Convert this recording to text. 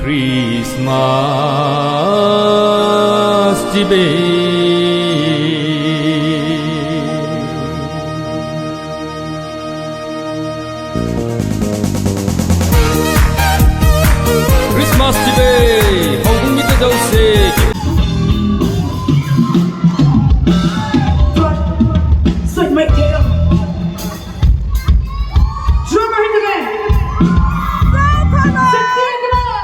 크리스마스 집에 크리스마스 집에 한국 밑에 자우세 Sit right there. Drummer hit the band. Sit there, come on.